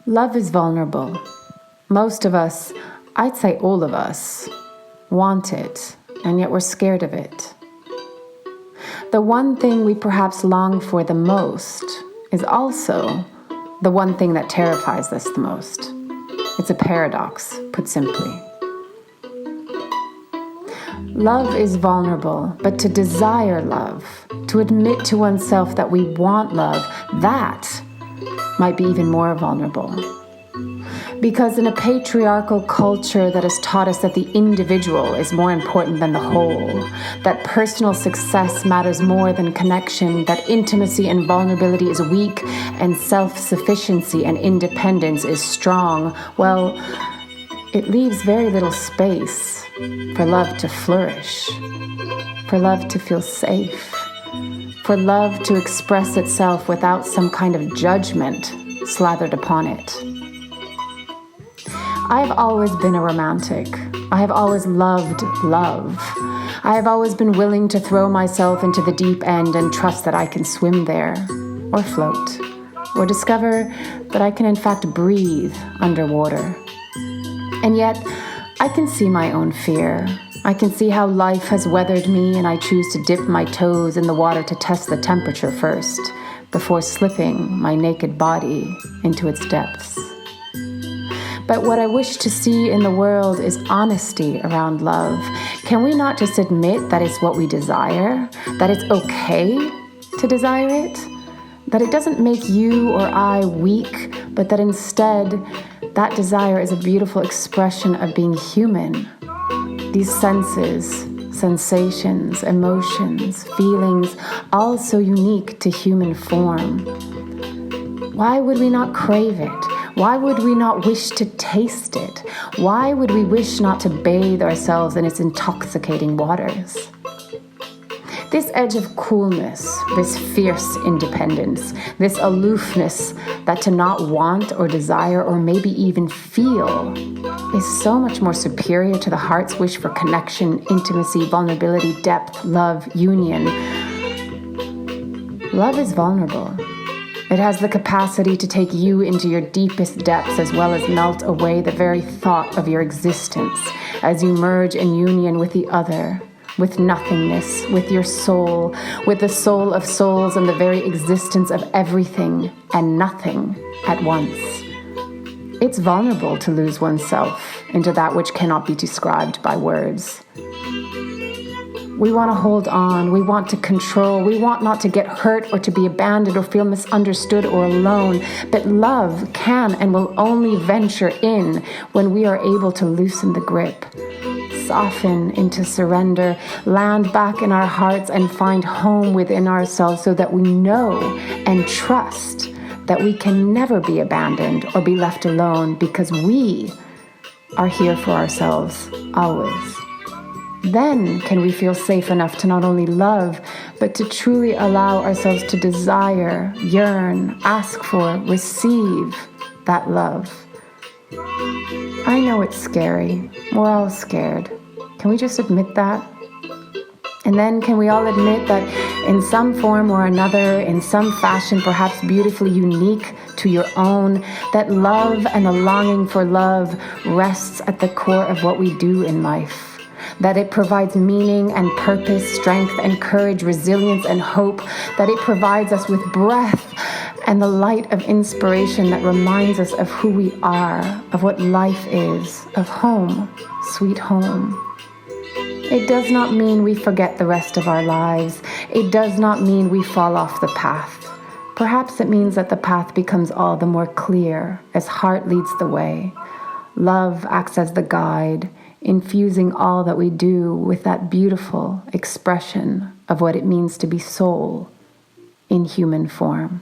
Love is vulnerable. Most of us, I'd say all of us, want it, and yet we're scared of it. The one thing we perhaps long for the most is also the one thing that terrifies us the most. It's a paradox, put simply. Love is vulnerable, but to desire love, to admit to oneself that we want love, that might be even more vulnerable. Because in a patriarchal culture that has taught us that the individual is more important than the whole, that personal success matters more than connection, that intimacy and vulnerability is weak, and self-sufficiency and independence is strong, well, it leaves very little space for love to flourish, for love to feel safe, for love to express itself without some kind of judgment slathered upon it. I have always been a romantic. I have always loved love. I have always been willing to throw myself into the deep end and trust that I can swim there, or float, or discover that I can in fact breathe underwater. And yet, I can see my own fear. I can see how life has weathered me, and I choose to dip my toes in the water to test the temperature first, before slipping my naked body into its depths. But what I wish to see in the world is honesty around love. Can we not just admit that it's what we desire? That it's okay to desire it? That it doesn't make you or I weak, but that instead, that desire is a beautiful expression of being human. These senses, sensations, emotions, feelings, all so unique to human form. Why would we not crave it? Why would we not wish to taste it? Why would we wish not to bathe ourselves in its intoxicating waters? This edge of coolness, this fierce independence, this aloofness that to not want or desire or maybe even feel is so much more superior to the heart's wish for connection, intimacy, vulnerability, depth, love, union. Love is vulnerable. It has the capacity to take you into your deepest depths as well as melt away the very thought of your existence as you merge in union with the other, with nothingness, with your soul, with the soul of souls and the very existence of everything and nothing at once. It's vulnerable to lose oneself into that which cannot be described by words. We want to hold on, we want to control, we want not to get hurt or to be abandoned or feel misunderstood or alone. But love can and will only venture in when we are able to loosen the grip, soften into surrender, land back in our hearts and find home within ourselves so that we know and trust that we can never be abandoned or be left alone because we are here for ourselves always. Then can we feel safe enough to not only love, but to truly allow ourselves to desire, yearn, ask for, receive that love. I know it's scary. We're all scared. Can we just admit that? And then can we all admit that in some form or another, in some fashion, perhaps beautifully unique to your own, that love and the longing for love rests at the core of what we do in life? That it provides meaning and purpose, strength and courage, resilience and hope, that it provides us with breath and the light of inspiration that reminds us of who we are, of what life is, of home, sweet home. It does not mean we forget the rest of our lives. It does not mean we fall off the path. Perhaps it means that the path becomes all the more clear as heart leads the way. Love acts as the guide, infusing all that we do with that beautiful expression of what it means to be soul in human form.